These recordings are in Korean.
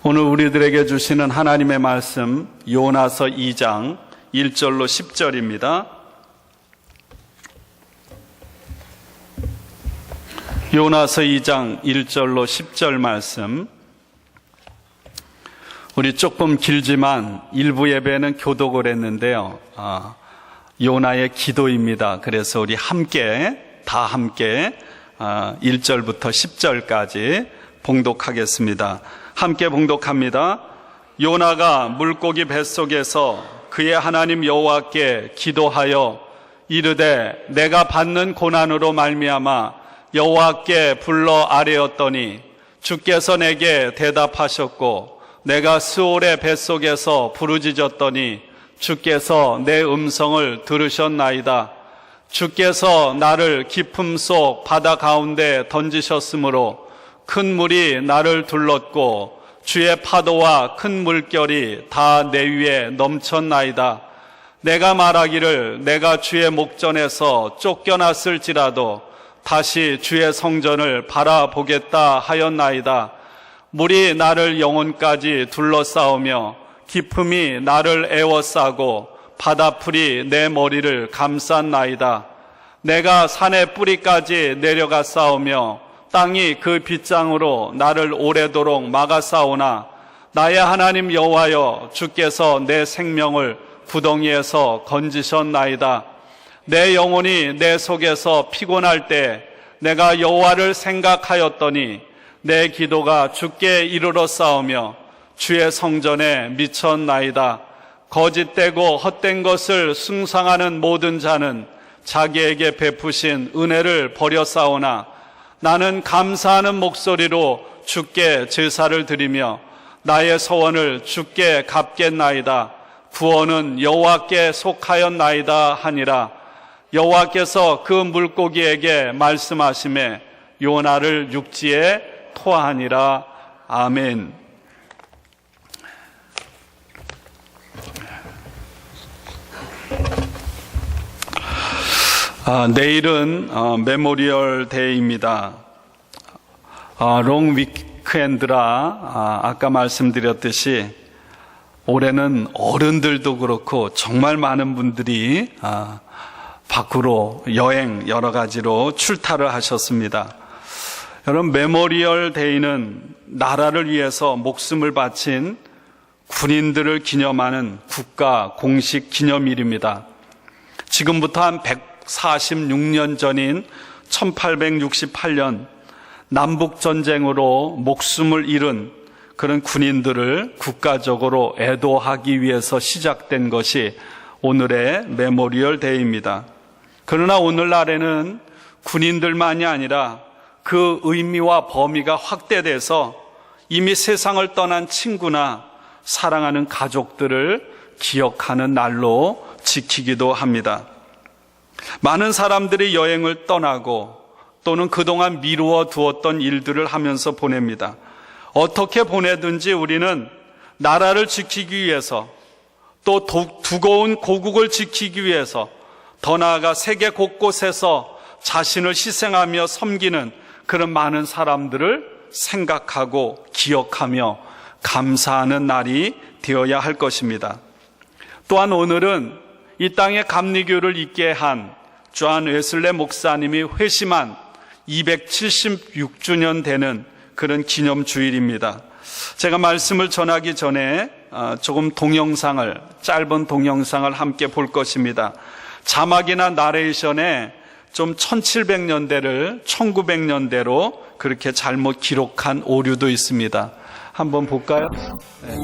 오늘 우리들에게 주시는 하나님의 말씀 요나서 2장 1절로 10절입니다. 요나서 2장 1절로 10절 말씀. 우리 조금 길지만 일부 예배는 교독을 했는데요. 요나의 기도입니다. 그래서 우리 다 함께 1절부터 10절까지 봉독하겠습니다. 함께 봉독합니다. 요나가 물고기 뱃속에서 그의 하나님 여호와께 기도하여 이르되 내가 받는 고난으로 말미암아 여호와께 불러 아뢰었더니 주께서 내게 대답하셨고 내가 스올의 뱃속에서 부르짖었더니 주께서 내 음성을 들으셨나이다. 주께서 나를 깊음 속 바다 가운데 던지셨으므로 큰 물이 나를 둘렀고 주의 파도와 큰 물결이 다 내 위에 넘쳤나이다. 내가 말하기를 내가 주의 목전에서 쫓겨났을지라도 다시 주의 성전을 바라보겠다 하였나이다. 물이 나를 영혼까지 둘러싸우며 깊음이 나를 에워싸고 바다풀이 내 머리를 감쌌나이다. 내가 산의 뿌리까지 내려가 싸우며 땅이 그 빗장으로 나를 오래도록 막아 싸우나 나의 하나님 여호와여 주께서 내 생명을 구덩이에서 건지셨나이다. 내 영혼이 내 속에서 피곤할 때 내가 여호와를 생각하였더니 내 기도가 주께 이르러 싸우며 주의 성전에 미쳤나이다. 거짓되고 헛된 것을 숭상하는 모든 자는 자기에게 베푸신 은혜를 버려 싸우나 나는 감사하는 목소리로 주께 제사를 드리며 나의 소원을 주께 갚겠나이다. 구원은 여호와께 속하였나이다 하니라. 여호와께서 그 물고기에게 말씀하시매 요나를 육지에 토하니라. 아멘. 내일은 메모리얼 데이입니다. 롱 위크엔드라 아까 말씀드렸듯이 올해는 어른들도 그렇고 정말 많은 분들이 밖으로 여행 여러 가지로 출타를 하셨습니다. 여러분, 메모리얼 데이는 나라를 위해서 목숨을 바친 군인들을 기념하는 국가 공식 기념일입니다. 지금부터 한 146년 전인 1868년 남북전쟁으로 목숨을 잃은 그런 군인들을 국가적으로 애도하기 위해서 시작된 것이 오늘의 메모리얼 데이입니다. 그러나 오늘날에는 군인들만이 아니라 그 의미와 범위가 확대돼서 이미 세상을 떠난 친구나 사랑하는 가족들을 기억하는 날로 지키기도 합니다. 많은 사람들이 여행을 떠나고 또는 그동안 미루어 두었던 일들을 하면서 보냅니다. 어떻게 보내든지 우리는 나라를 지키기 위해서 또 두고온 고국을 지키기 위해서 더 나아가 세계 곳곳에서 자신을 희생하며 섬기는 그런 많은 사람들을 생각하고 기억하며 감사하는 날이 되어야 할 것입니다. 또한 오늘은 이 땅에 감리교를 있게 한 존 웨슬레 목사님이 회심한 276주년 되는 그런 기념주일입니다. 제가 말씀을 전하기 전에 조금 짧은 동영상을 함께 볼 것입니다. 자막이나 나레이션에 좀 1700년대를 1900년대로 그렇게 잘못 기록한 오류도 있습니다. 한번 볼까요? 네.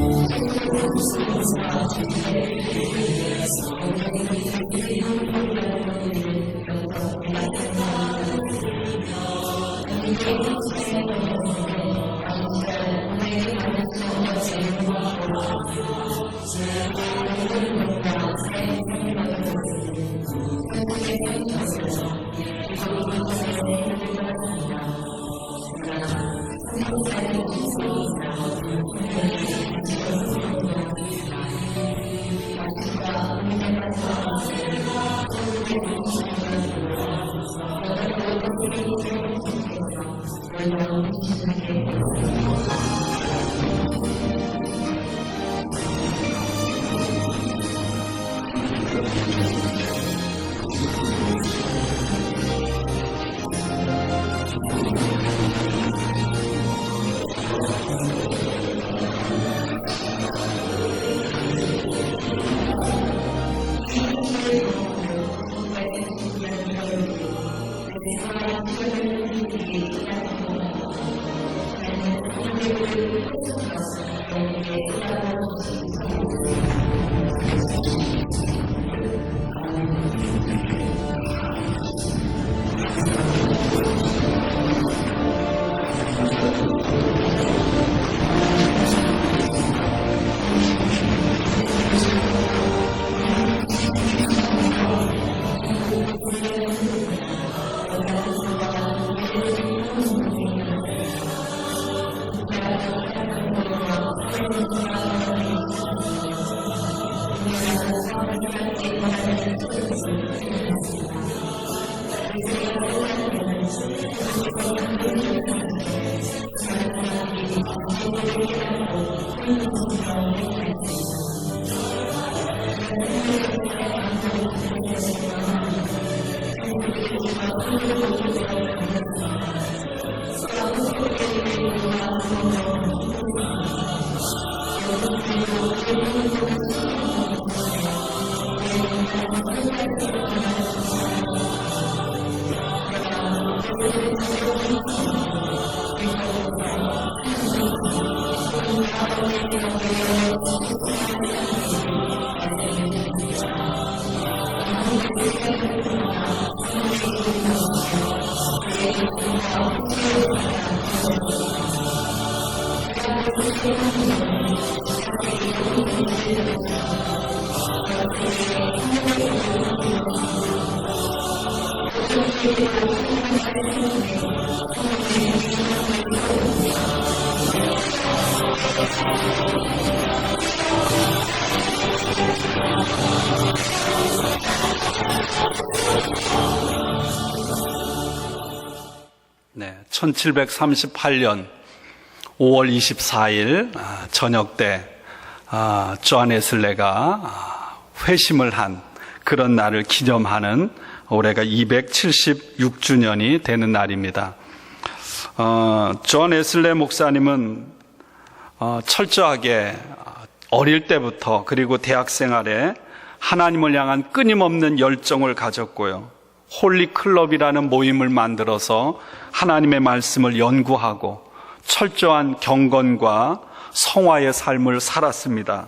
네, 1738년 5월 24일 저녁 때 존 웨슬레가 회심을 한 그런 날을 기념하는 올해가 276주년이 되는 날입니다. 존 웨슬레 목사님은 철저하게 어릴 때부터 그리고 대학 생활에 하나님을 향한 끊임없는 열정을 가졌고요. 홀리 클럽이라는 모임을 만들어서 하나님의 말씀을 연구하고 철저한 경건과 성화의 삶을 살았습니다.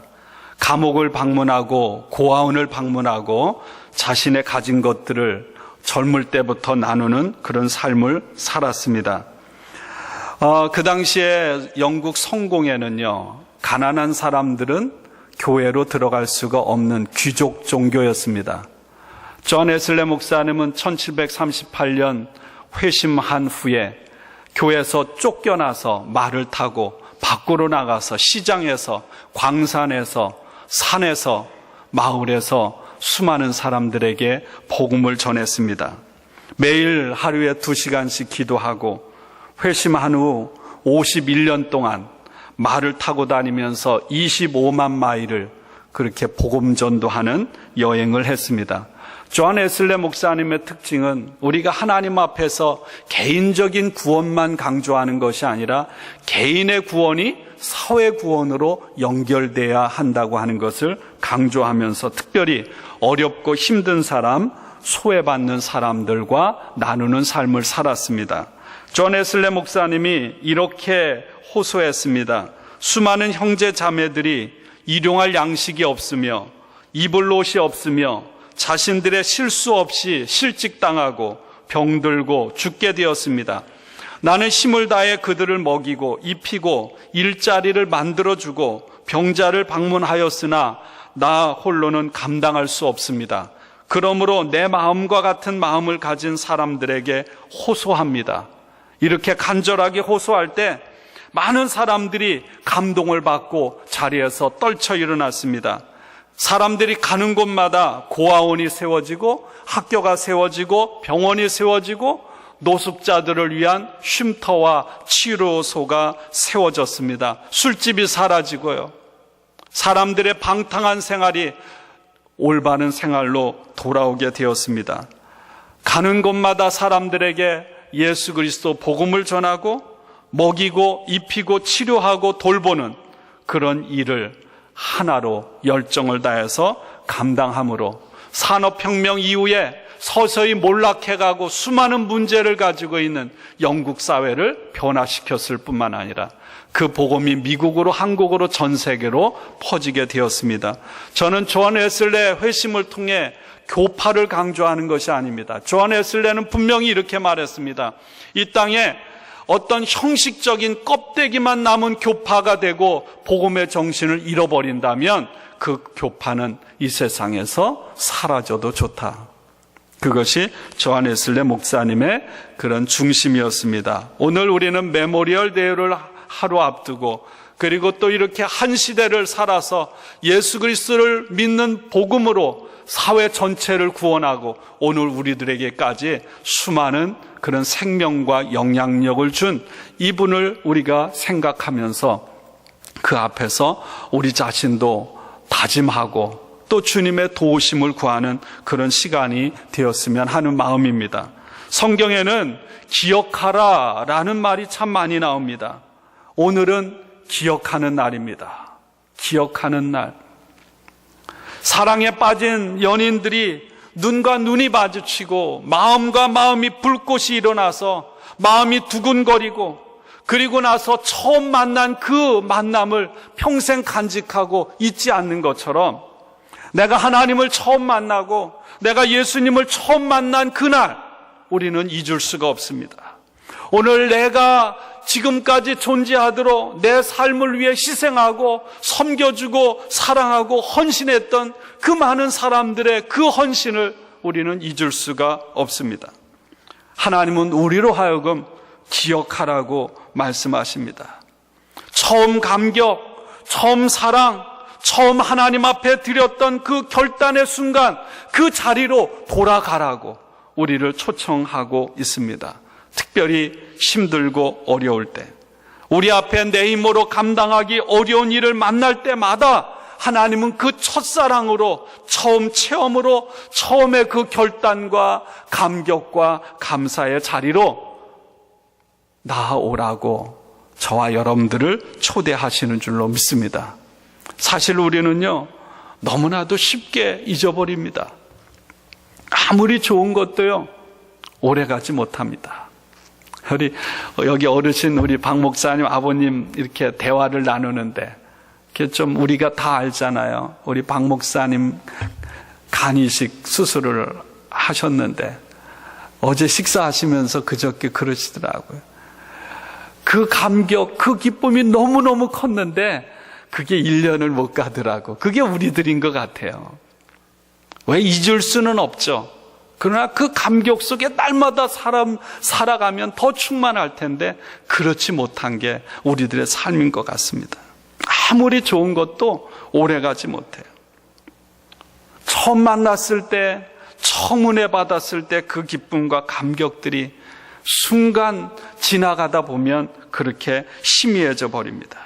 감옥을 방문하고 고아원을 방문하고 자신의 가진 것들을 젊을 때부터 나누는 그런 삶을 살았습니다. 그 당시에 영국 성공회는요, 가난한 사람들은 교회로 들어갈 수가 없는 귀족 종교였습니다. 존 웨슬레 목사님은 1738년 회심한 후에 교회에서 쫓겨나서 말을 타고 밖으로 나가서 시장에서 광산에서 산에서 마을에서 수많은 사람들에게 복음을 전했습니다. 매일 하루에 2시간씩 기도하고 회심한 후 51년 동안 말을 타고 다니면서 25만 마일을 그렇게 복음 전도하는 여행을 했습니다. 존 웨슬레 목사님의 특징은 우리가 하나님 앞에서 개인적인 구원만 강조하는 것이 아니라 개인의 구원이 사회 구원으로 연결돼야 한다고 하는 것을 강조하면서 특별히 어렵고 힘든 사람, 소외받는 사람들과 나누는 삶을 살았습니다. 존 웨슬레 목사님이 이렇게 호소했습니다. 수많은 형제 자매들이 일용할 양식이 없으며 입을 옷이 없으며 자신들의 실수 없이 실직당하고 병들고 죽게 되었습니다. 나는 힘을 다해 그들을 먹이고 입히고 일자리를 만들어주고 병자를 방문하였으나 나 홀로는 감당할 수 없습니다. 그러므로 내 마음과 같은 마음을 가진 사람들에게 호소합니다. 이렇게 간절하게 호소할 때 많은 사람들이 감동을 받고 자리에서 떨쳐 일어났습니다. 사람들이 가는 곳마다 고아원이 세워지고 학교가 세워지고 병원이 세워지고 노숙자들을 위한 쉼터와 치료소가 세워졌습니다. 술집이 사라지고요. 사람들의 방탕한 생활이 올바른 생활로 돌아오게 되었습니다. 가는 곳마다 사람들에게 예수 그리스도 복음을 전하고 먹이고 입히고 치료하고 돌보는 그런 일을 하나로 열정을 다해서 감당함으로 산업혁명 이후에 서서히 몰락해가고 수많은 문제를 가지고 있는 영국 사회를 변화시켰을 뿐만 아니라 그 복음이 미국으로, 한국으로, 전 세계로 퍼지게 되었습니다. 저는 존 웨슬레의 회심을 통해 교파를 강조하는 것이 아닙니다. 존 웨슬레는 분명히 이렇게 말했습니다. 이 땅에 어떤 형식적인 껍데기만 남은 교파가 되고 복음의 정신을 잃어버린다면 그 교파는 이 세상에서 사라져도 좋다. 그것이 존 웨슬레 목사님의 그런 중심이었습니다. 오늘 우리는 메모리얼 데이를 하루 앞두고 그리고 또 이렇게 한 시대를 살아서 예수 그리스도를 믿는 복음으로 사회 전체를 구원하고 오늘 우리들에게까지 수많은 그런 생명과 영향력을 준 이분을 우리가 생각하면서 그 앞에서 우리 자신도 다짐하고 또 주님의 도우심을 구하는 그런 시간이 되었으면 하는 마음입니다. 성경에는 기억하라 라는 말이 참 많이 나옵니다. 오늘은 기억하는 날입니다. 기억하는 날. 사랑에 빠진 연인들이 눈과 눈이 마주치고 마음과 마음이 불꽃이 일어나서 마음이 두근거리고 그리고 나서 처음 만난 그 만남을 평생 간직하고 잊지 않는 것처럼 내가 하나님을 처음 만나고 내가 예수님을 처음 만난 그날 우리는 잊을 수가 없습니다. 오늘 내가 지금까지 존재하도록 내 삶을 위해 희생하고 섬겨주고 사랑하고 헌신했던 그 많은 사람들의 그 헌신을 우리는 잊을 수가 없습니다. 하나님은 우리로 하여금 기억하라고 말씀하십니다. 처음 감격, 처음 사랑, 처음 하나님 앞에 드렸던 그 결단의 순간 그 자리로 돌아가라고 우리를 초청하고 있습니다. 특별히 힘들고 어려울 때, 우리 앞에 내 힘으로 감당하기 어려운 일을 만날 때마다 하나님은 그 첫사랑으로, 처음 체험으로, 처음의 그 결단과 감격과 감사의 자리로 나아오라고 저와 여러분들을 초대하시는 줄로 믿습니다. 사실 우리는요, 너무나도 쉽게 잊어버립니다. 아무리 좋은 것도요, 오래가지 못합니다. 우리 여기 어르신 우리 박 목사님 아버님 이렇게 대화를 나누는데 이렇게 좀 우리가 다 알잖아요. 우리 박 목사님 간 이식 수술을 하셨는데 어제 식사하시면서 그저께 그러시더라고요. 그 감격, 그 기쁨이 너무너무 컸는데 그게 1년을 못 가더라고. 그게 우리들인 것 같아요. 왜 잊을 수는 없죠. 그러나 그 감격 속에 날마다 살아가면 더 충만할 텐데 그렇지 못한 게 우리들의 삶인 것 같습니다. 아무리 좋은 것도 오래가지 못해요. 처음 만났을 때, 처음 은혜 받았을 때 그 기쁨과 감격들이 순간 지나가다 보면 그렇게 희미해져 버립니다.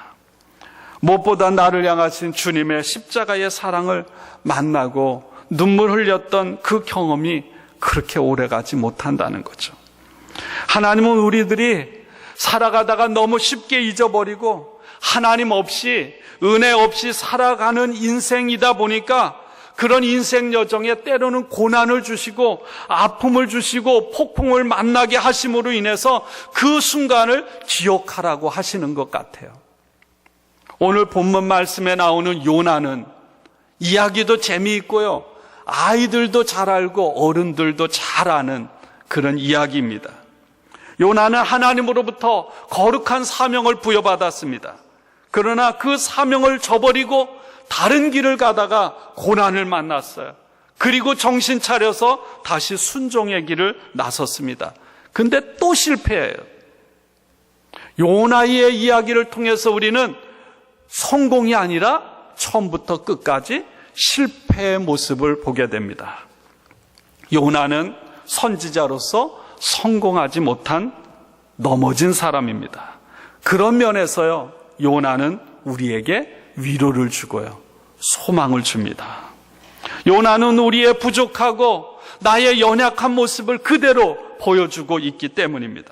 무엇보다 나를 향하신 주님의 십자가의 사랑을 만나고 눈물 흘렸던 그 경험이 그렇게 오래가지 못한다는 거죠. 하나님은 우리들이 살아가다가 너무 쉽게 잊어버리고 하나님 없이, 은혜 없이 살아가는 인생이다 보니까 그런 인생 여정에 때로는 고난을 주시고 아픔을 주시고 폭풍을 만나게 하심으로 인해서 그 순간을 기억하라고 하시는 것 같아요. 오늘 본문 말씀에 나오는 요나는 이야기도 재미있고요, 아이들도 잘 알고 어른들도 잘 아는 그런 이야기입니다. 요나는 하나님으로부터 거룩한 사명을 부여받았습니다. 그러나 그 사명을 저버리고 다른 길을 가다가 고난을 만났어요. 그리고 정신 차려서 다시 순종의 길을 나섰습니다. 근데 또 실패해요. 요나의 이야기를 통해서 우리는 성공이 아니라 처음부터 끝까지 실패의 모습을 보게 됩니다. 요나는 선지자로서 성공하지 못한 넘어진 사람입니다. 그런 면에서요, 요나는 우리에게 위로를 주고요, 소망을 줍니다. 요나는 우리의 부족하고 나의 연약한 모습을 그대로 보여주고 있기 때문입니다.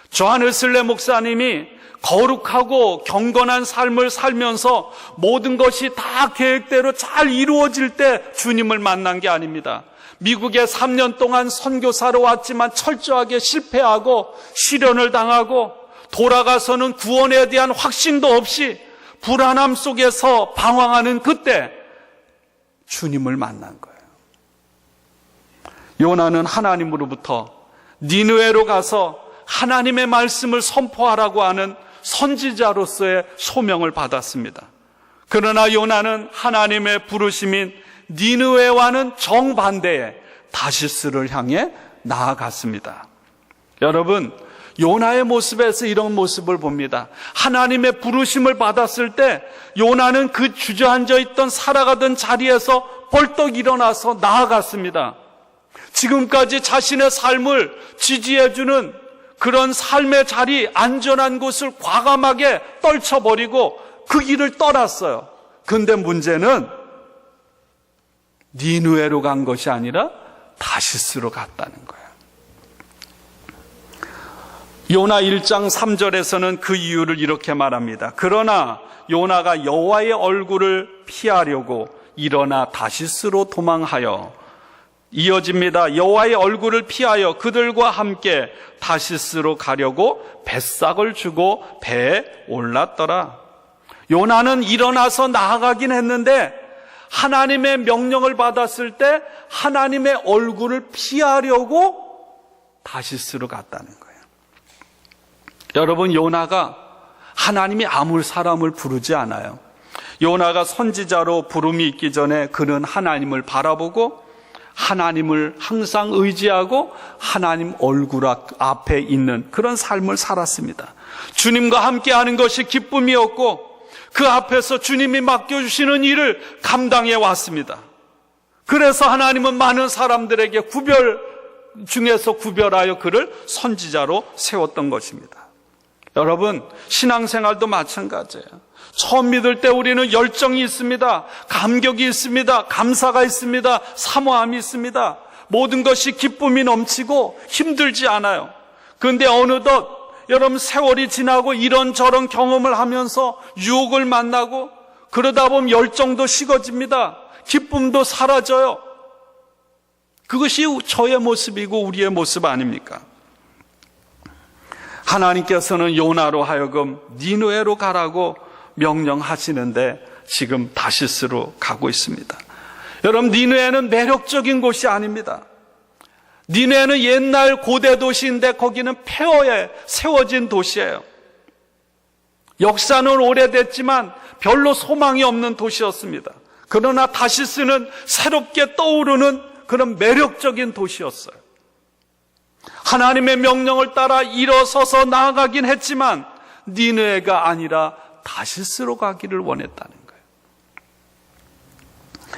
존 웨슬레 목사님이 거룩하고 경건한 삶을 살면서 모든 것이 다 계획대로 잘 이루어질 때 주님을 만난 게 아닙니다. 미국에 3년 동안 선교사로 왔지만 철저하게 실패하고 시련을 당하고 돌아가서는 구원에 대한 확신도 없이 불안함 속에서 방황하는 그때 주님을 만난 거예요. 요나는 하나님으로부터 니느웨로 가서 하나님의 말씀을 선포하라고 하는 선지자로서의 소명을 받았습니다. 그러나 요나는 하나님의 부르심인 니느웨와는 정반대의 다시스를 향해 나아갔습니다. 여러분, 요나의 모습에서 이런 모습을 봅니다. 하나님의 부르심을 받았을 때 요나는 그 주저앉아 있던 살아가던 자리에서 벌떡 일어나서 나아갔습니다. 지금까지 자신의 삶을 지지해주는 그런 삶의 자리, 안전한 곳을 과감하게 떨쳐버리고 그 길을 떠났어요. 근데 문제는 니느웨로 간 것이 아니라 다시스로 갔다는 거예요. 요나 1장 3절에서는 그 이유를 이렇게 말합니다. 그러나 요나가 여호와의 얼굴을 피하려고 일어나 다시스로 도망하여, 이어집니다. 여호와의 얼굴을 피하여 그들과 함께 다시스로 가려고 뱃삭을 주고 배에 올랐더라. 요나는 일어나서 나아가긴 했는데 하나님의 명령을 받았을 때 하나님의 얼굴을 피하려고 다시스로 갔다는 거예요. 여러분, 요나가 하나님이 아무 사람을 부르지 않아요. 요나가 선지자로 부름이 있기 전에 그는 하나님을 바라보고 하나님을 항상 의지하고 하나님 얼굴 앞에 있는 그런 삶을 살았습니다. 주님과 함께하는 것이 기쁨이었고 그 앞에서 주님이 맡겨주시는 일을 감당해 왔습니다. 그래서 하나님은 많은 사람들에게 중에서 구별하여 그를 선지자로 세웠던 것입니다. 여러분, 신앙생활도 마찬가지예요. 처음 믿을 때 우리는 열정이 있습니다. 감격이 있습니다. 감사가 있습니다. 사모함이 있습니다. 모든 것이 기쁨이 넘치고 힘들지 않아요. 그런데 어느덧 여러분, 세월이 지나고 이런저런 경험을 하면서 유혹을 만나고 그러다 보면 열정도 식어집니다. 기쁨도 사라져요. 그것이 저의 모습이고 우리의 모습 아닙니까? 하나님께서는 요나로 하여금 니느웨로 가라고 명령하시는데 지금 다시스로 가고 있습니다. 여러분, 니느웨는 매력적인 곳이 아닙니다. 니느웨는 옛날 고대 도시인데 거기는 폐허에 세워진 도시예요. 역사는 오래됐지만 별로 소망이 없는 도시였습니다. 그러나 다시스는 새롭게 떠오르는 그런 매력적인 도시였어요. 하나님의 명령을 따라 일어서서 나아가긴 했지만 니느웨가 아니라 다시스로 가기를 원했다는 거예요.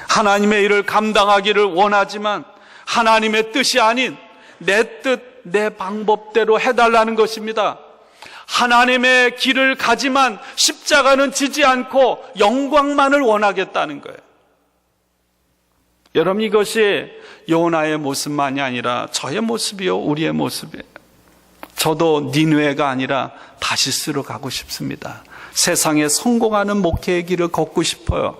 하나님의 일을 감당하기를 원하지만 하나님의 뜻이 아닌 내 뜻, 내 방법대로 해달라는 것입니다. 하나님의 길을 가지만 십자가는 지지 않고 영광만을 원하겠다는 거예요. 여러분, 이것이 요나의 모습만이 아니라 저의 모습이요, 우리의 모습이에요. 저도 니느웨가 아니라 다시스로 가고 싶습니다. 세상에 성공하는 목회의 길을 걷고 싶어요.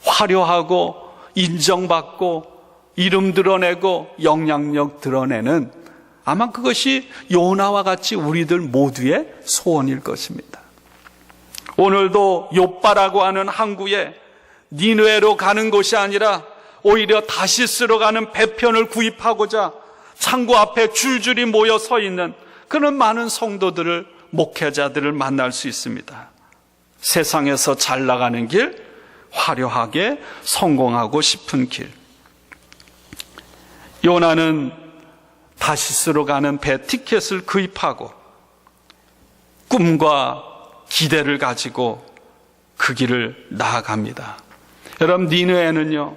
화려하고 인정받고 이름 드러내고 영향력 드러내는, 아마 그것이 요나와 같이 우리들 모두의 소원일 것입니다. 오늘도 욥바라고 하는 항구에 니느웨로 가는 곳이 아니라 오히려 다시스로 가는 배편을 구입하고자 창구 앞에 줄줄이 모여 서 있는 그런 많은 성도들을, 목회자들을 만날 수 있습니다. 세상에서 잘 나가는 길, 화려하게 성공하고 싶은 길. 요나는 다시스로 가는 배 티켓을 구입하고 꿈과 기대를 가지고 그 길을 나아갑니다. 여러분, 니느웨는요,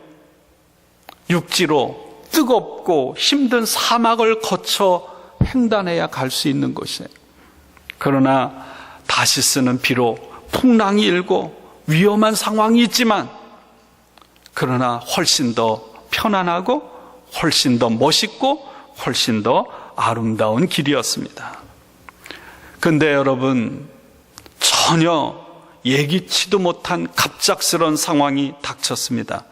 육지로 뜨겁고 힘든 사막을 거쳐 횡단해야 갈 수 있는 곳이에요. 그러나 다시스는 비록 풍랑이 일고 위험한 상황이 있지만 그러나 훨씬 더 편안하고 훨씬 더 멋있고 훨씬 더 아름다운 길이었습니다. 근데 여러분, 전혀 예기치도 못한 갑작스러운 상황이 닥쳤습니다.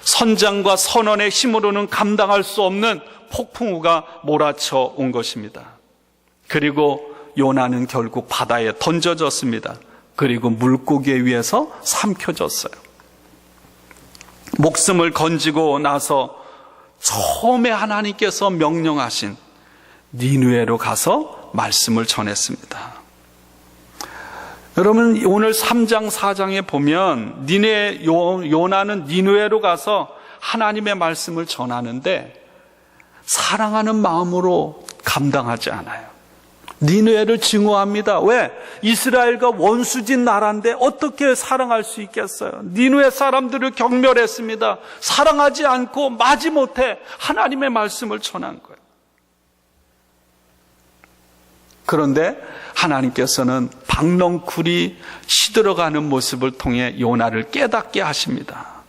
선장과 선원의 힘으로는 감당할 수 없는 폭풍우가 몰아쳐 온 것입니다. 그리고 요나는 결국 바다에 던져졌습니다. 그리고 물고기에 의해서 삼켜졌어요. 목숨을 건지고 나서 처음에 하나님께서 명령하신 니느웨로 가서 말씀을 전했습니다. 여러분, 오늘 3장 4장에 보면 요나는 니느웨로 가서 하나님의 말씀을 전하는데 사랑하는 마음으로 감당하지 않아요. 니느웨를 증오합니다. 왜? 이스라엘과 원수진 나라인데 어떻게 사랑할 수 있겠어요? 니느웨 사람들을 경멸했습니다. 사랑하지 않고 마지못해 하나님의 말씀을 전한 거예요. 그런데 하나님께서는 박넝쿨이 시들어가는 모습을 통해 요나를 깨닫게 하십니다.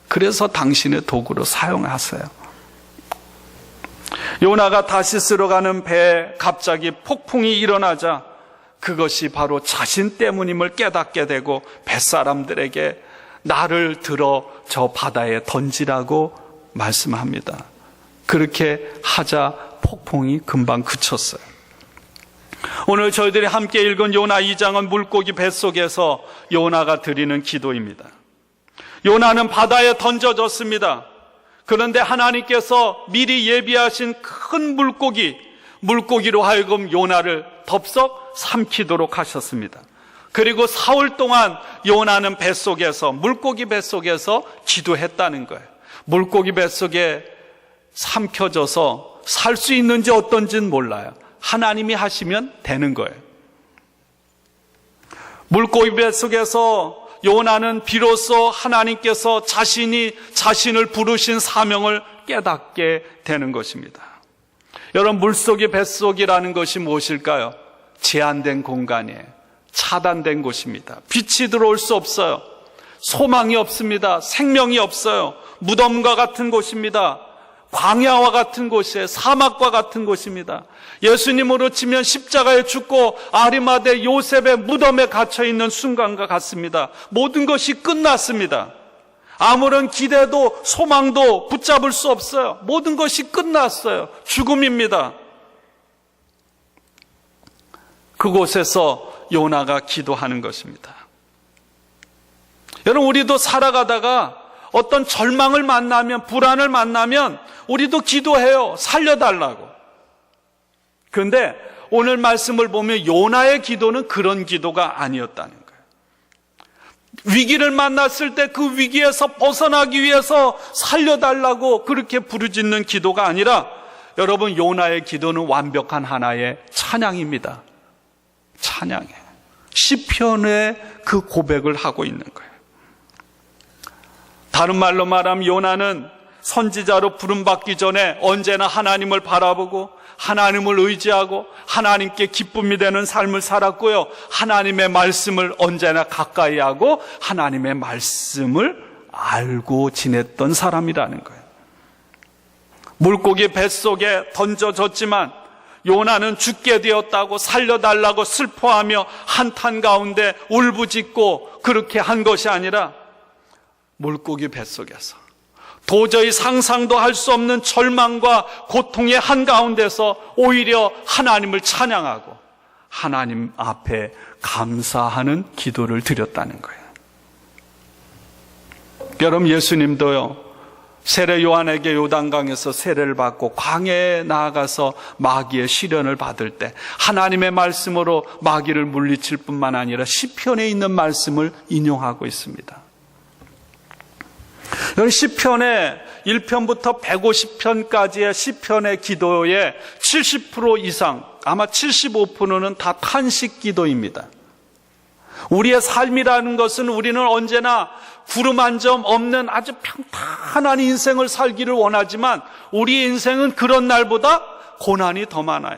그래서 당신의 도구로 사용하세요. 요나가 다시스로 가는 배에 갑자기 폭풍이 일어나자 그것이 바로 자신 때문임을 깨닫게 되고 뱃사람들에게 나를 들어 저 바다에 던지라고 말씀합니다. 그렇게 하자 폭풍이 금방 그쳤어요. 오늘 저희들이 함께 읽은 요나 2장은 물고기 뱃속에서 요나가 드리는 기도입니다. 요나는 바다에 던져졌습니다. 그런데 하나님께서 미리 예비하신 큰 물고기로 하여금 요나를 덥석 삼키도록 하셨습니다. 그리고 사흘 동안 요나는 물고기 뱃속에서 기도했다는 거예요. 물고기 뱃속에 삼켜져서 살 수 있는지 어떤지는 몰라요. 하나님이 하시면 되는 거예요. 물고기 뱃속에서 요나는 비로소 하나님께서 자신을 부르신 사명을 깨닫게 되는 것입니다. 여러분, 물속의 뱃속이라는 것이 무엇일까요? 제한된 공간이에요. 차단된 곳입니다. 빛이 들어올 수 없어요. 소망이 없습니다. 생명이 없어요. 무덤과 같은 곳입니다. 광야와 같은 곳이에요. 사막과 같은 곳입니다. 예수님으로 치면 십자가에 죽고 아리마대 요셉의 무덤에 갇혀있는 순간과 같습니다. 모든 것이 끝났습니다. 아무런 기대도 소망도 붙잡을 수 없어요. 모든 것이 끝났어요. 죽음입니다. 그곳에서 요나가 기도하는 것입니다. 여러분, 우리도 살아가다가 어떤 절망을 만나면, 불안을 만나면 우리도 기도해요. 살려달라고. 그런데 오늘 말씀을 보면 요나의 기도는 그런 기도가 아니었다는 거예요. 위기를 만났을 때 그 위기에서 벗어나기 위해서 살려달라고 그렇게 부르짖는 기도가 아니라, 여러분, 요나의 기도는 완벽한 하나의 찬양입니다. 찬양이에요. 시편의 그 고백을 하고 있는 거예요. 다른 말로 말하면 요나는 선지자로 부름받기 전에 언제나 하나님을 바라보고 하나님을 의지하고 하나님께 기쁨이 되는 삶을 살았고요. 하나님의 말씀을 언제나 가까이 하고 하나님의 말씀을 알고 지냈던 사람이라는 거예요. 물고기 뱃속에 던져졌지만 요나는 죽게 되었다고 살려달라고 슬퍼하며 한탄 가운데 울부짖고 그렇게 한 것이 아니라 물고기 뱃속에서 도저히 상상도 할 수 없는 절망과 고통의 한가운데서 오히려 하나님을 찬양하고 하나님 앞에 감사하는 기도를 드렸다는 거예요. 여러분, 예수님도요, 세례 요한에게 요단강에서 세례를 받고 광야에 나아가서 마귀의 시련을 받을 때 하나님의 말씀으로 마귀를 물리칠 뿐만 아니라 시편에 있는 말씀을 인용하고 있습니다. 여기 시편의 1편부터 150편까지의 시편의 기도의 70% 이상, 아마 75%는 다 탄식 기도입니다. 우리의 삶이라는 것은 우리는 언제나 구름 한 점 없는 아주 평탄한 인생을 살기를 원하지만 우리의 인생은 그런 날보다 고난이 더 많아요.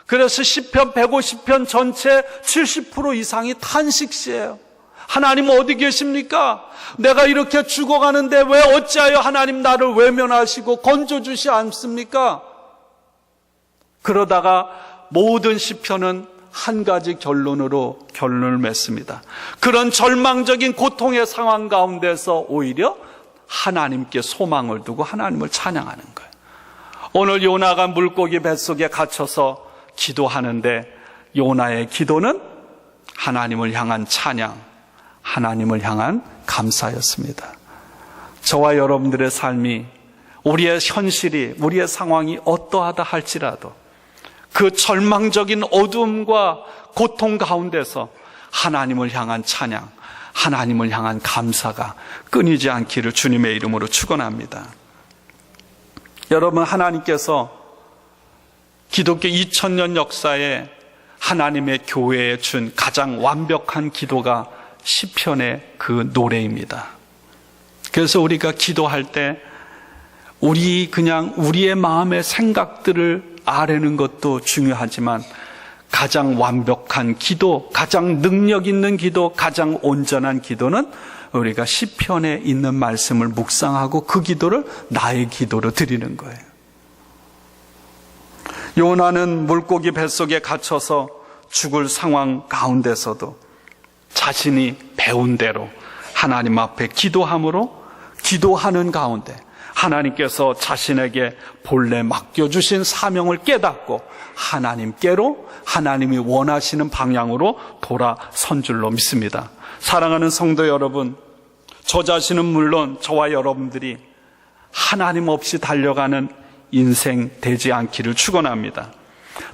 그래서 시편 150편 전체 70% 이상이 탄식시예요. 하나님 어디 계십니까? 내가 이렇게 죽어가는데 왜 어찌하여 하나님 나를 외면하시고 건져주시 않습니까? 그러다가 모든 시편은 한 가지 결론으로 결론을 맺습니다. 그런 절망적인 고통의 상황 가운데서 오히려 하나님께 소망을 두고 하나님을 찬양하는 거예요. 오늘 요나가 물고기 뱃속에 갇혀서 기도하는데 요나의 기도는 하나님을 향한 찬양, 하나님을 향한 감사였습니다. 저와 여러분들의 삶이, 우리의 현실이, 우리의 상황이 어떠하다 할지라도 그 절망적인 어둠과 고통 가운데서 하나님을 향한 찬양, 하나님을 향한 감사가 끊이지 않기를 주님의 이름으로 축원합니다. 여러분, 하나님께서 기독교 2000년 역사에 하나님의 교회에 준 가장 완벽한 기도가 시편의 그 노래입니다. 그래서 우리가 기도할 때 그냥 우리의 마음의 생각들을 아뢰는 것도 중요하지만 가장 완벽한 기도, 가장 능력 있는 기도, 가장 온전한 기도는 우리가 시편에 있는 말씀을 묵상하고 그 기도를 나의 기도로 드리는 거예요. 요나는 물고기 뱃속에 갇혀서 죽을 상황 가운데서도 자신이 배운 대로 하나님 앞에 기도하는 가운데 하나님께서 자신에게 본래 맡겨주신 사명을 깨닫고 하나님께로, 하나님이 원하시는 방향으로 돌아선 줄로 믿습니다. 사랑하는 성도 여러분, 저 자신은 물론 저와 여러분들이 하나님 없이 달려가는 인생 되지 않기를 축원합니다.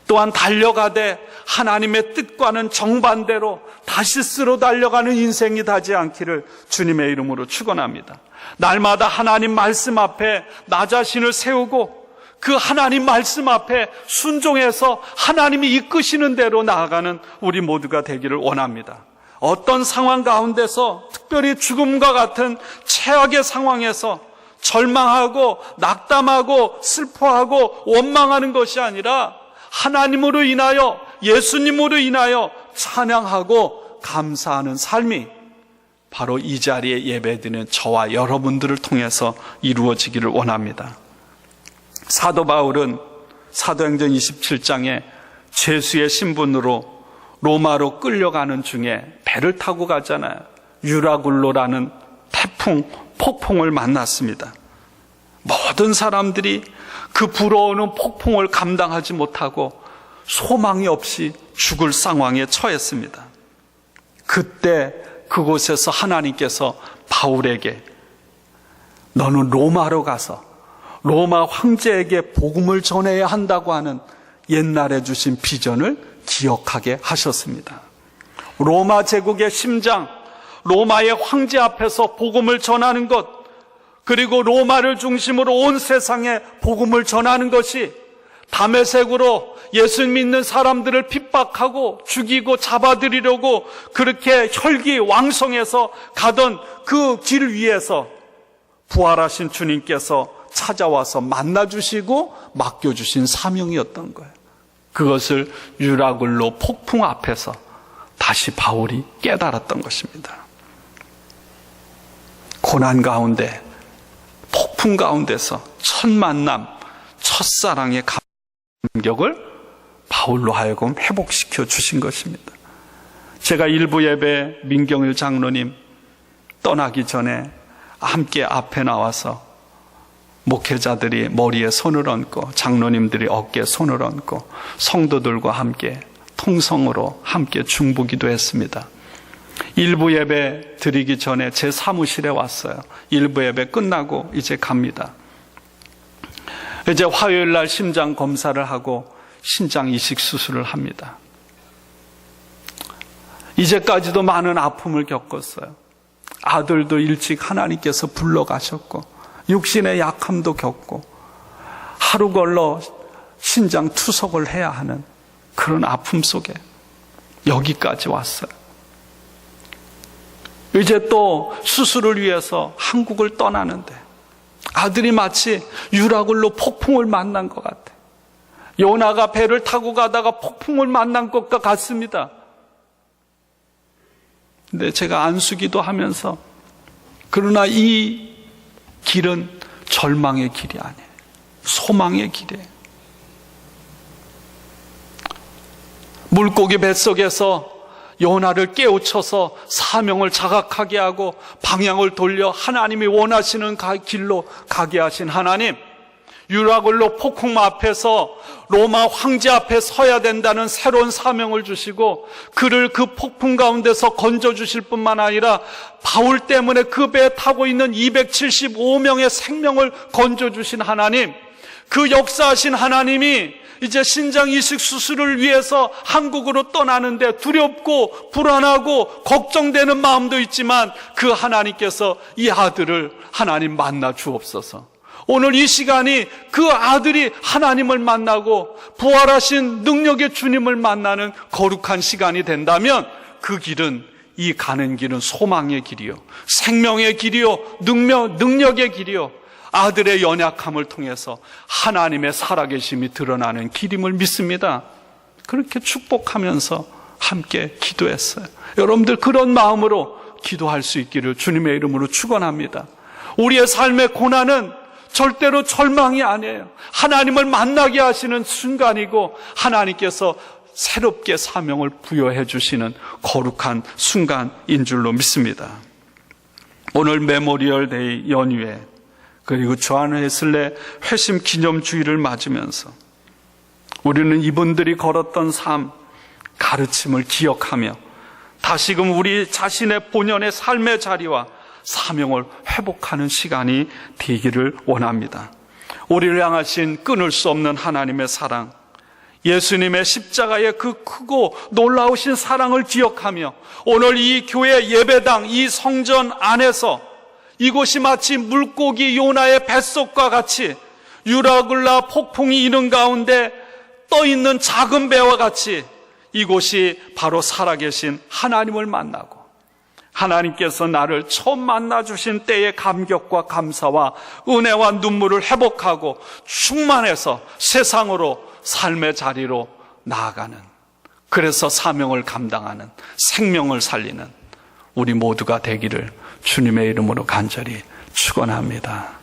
또한 달려가되 하나님의 뜻과는 정반대로 다시스로 달려가는 인생이 되지 않기를 주님의 이름으로 축원합니다. 날마다 하나님 말씀 앞에 나 자신을 세우고 그 하나님 말씀 앞에 순종해서 하나님이 이끄시는 대로 나아가는 우리 모두가 되기를 원합니다. 어떤 상황 가운데서, 특별히 죽음과 같은 최악의 상황에서 절망하고 낙담하고 슬퍼하고 원망하는 것이 아니라 하나님으로 인하여, 예수님으로 인하여 찬양하고 감사하는 삶이 바로 이 자리에 예배드리는 저와 여러분들을 통해서 이루어지기를 원합니다. 사도 바울은 사도행전 27장에 죄수의 신분으로 로마로 끌려가는 중에 배를 타고 가잖아요. 유라굴로라는 폭풍을 만났습니다. 모든 사람들이 그 불어오는 폭풍을 감당하지 못하고 소망이 없이 죽을 상황에 처했습니다. 그때 그곳에서 하나님께서 바울에게 너는 로마로 가서 로마 황제에게 복음을 전해야 한다고 하는 옛날에 주신 비전을 기억하게 하셨습니다. 로마 제국의 심장, 로마의 황제 앞에서 복음을 전하는 것, 그리고 로마를 중심으로 온 세상에 복음을 전하는 것이 다메섹으로 예수 믿는 사람들을 핍박하고 죽이고 잡아들이려고 그렇게 혈기왕성해서 가던 그 길 위에서 부활하신 주님께서 찾아와서 만나주시고 맡겨주신 사명이었던 거예요. 그것을 유라굴로 폭풍 앞에서 다시 바울이 깨달았던 것입니다. 고난 가운데, 폭풍 가운데서 첫 만남, 첫사랑의 감격을 바울로 하여금 회복시켜 주신 것입니다. 제가 일부 예배 민경일 장로님 떠나기 전에 함께 앞에 나와서 목회자들이 머리에 손을 얹고 장로님들이 어깨에 손을 얹고 성도들과 함께 통성으로 함께 중보기도 했습니다. 일부 예배 드리기 전에 제 사무실에 왔어요. 일부 예배 끝나고 이제 갑니다. 이제 화요일 날 심장 검사를 하고 신장 이식 수술을 합니다. 이제까지도 많은 아픔을 겪었어요. 아들도 일찍 하나님께서 불러가셨고 육신의 약함도 겪고 하루 걸러 신장 투석을 해야 하는 그런 아픔 속에 여기까지 왔어요. 이제 또 수술을 위해서 한국을 떠나는데 아들이 마치 유라굴로 폭풍을 만난 것 같아. 요나가 배를 타고 가다가 폭풍을 만난 것과 같습니다. 근데 제가 안수기도 하면서 그러나 이 길은 절망의 길이 아니에요. 소망의 길이에요. 물고기 뱃속에서 요나를 깨우쳐서 사명을 자각하게 하고 방향을 돌려 하나님이 원하시는 길로 가게 하신 하나님, 유라굴로 폭풍 앞에서 로마 황제 앞에 서야 된다는 새로운 사명을 주시고 그를 그 폭풍 가운데서 건져주실 뿐만 아니라 바울 때문에 그 배에 타고 있는 275명의 생명을 건져주신 하나님, 그 역사하신 하나님이 이제 신장 이식 수술을 위해서 한국으로 떠나는데 두렵고 불안하고 걱정되는 마음도 있지만 그 하나님께서 이 아들을 하나님 만나 주옵소서. 오늘 이 시간이 그 아들이 하나님을 만나고 부활하신 능력의 주님을 만나는 거룩한 시간이 된다면 그 길은, 이 가는 길은 소망의 길이요, 생명의 길이요, 능력의 길이요, 아들의 연약함을 통해서 하나님의 살아계심이 드러나는 길임을 믿습니다. 그렇게 축복하면서 함께 기도했어요. 여러분들 그런 마음으로 기도할 수 있기를 주님의 이름으로 축원합니다. 우리의 삶의 고난은 절대로 절망이 아니에요. 하나님을 만나게 하시는 순간이고 하나님께서 새롭게 사명을 부여해 주시는 거룩한 순간인 줄로 믿습니다. 오늘 메모리얼 데이 연휴에 그리고 조한 웨슬레 회심 기념주의를 맞으면서 우리는 이분들이 걸었던 삶, 가르침을 기억하며 다시금 우리 자신의 본연의 삶의 자리와 사명을 회복하는 시간이 되기를 원합니다. 우리를 향하신 끊을 수 없는 하나님의 사랑, 예수님의 십자가의 그 크고 놀라우신 사랑을 기억하며 오늘 이 교회 예배당, 이 성전 안에서 이곳이 마치 물고기 요나의 뱃속과 같이 유라굴라 폭풍이 이는 가운데 떠있는 작은 배와 같이 이곳이 바로 살아계신 하나님을 만나고 하나님께서 나를 처음 만나주신 때의 감격과 감사와 은혜와 눈물을 회복하고 충만해서 세상으로 삶의 자리로 나아가는, 그래서 사명을 감당하는, 생명을 살리는 우리 모두가 되기를 주님의 이름으로 간절히 축원합니다.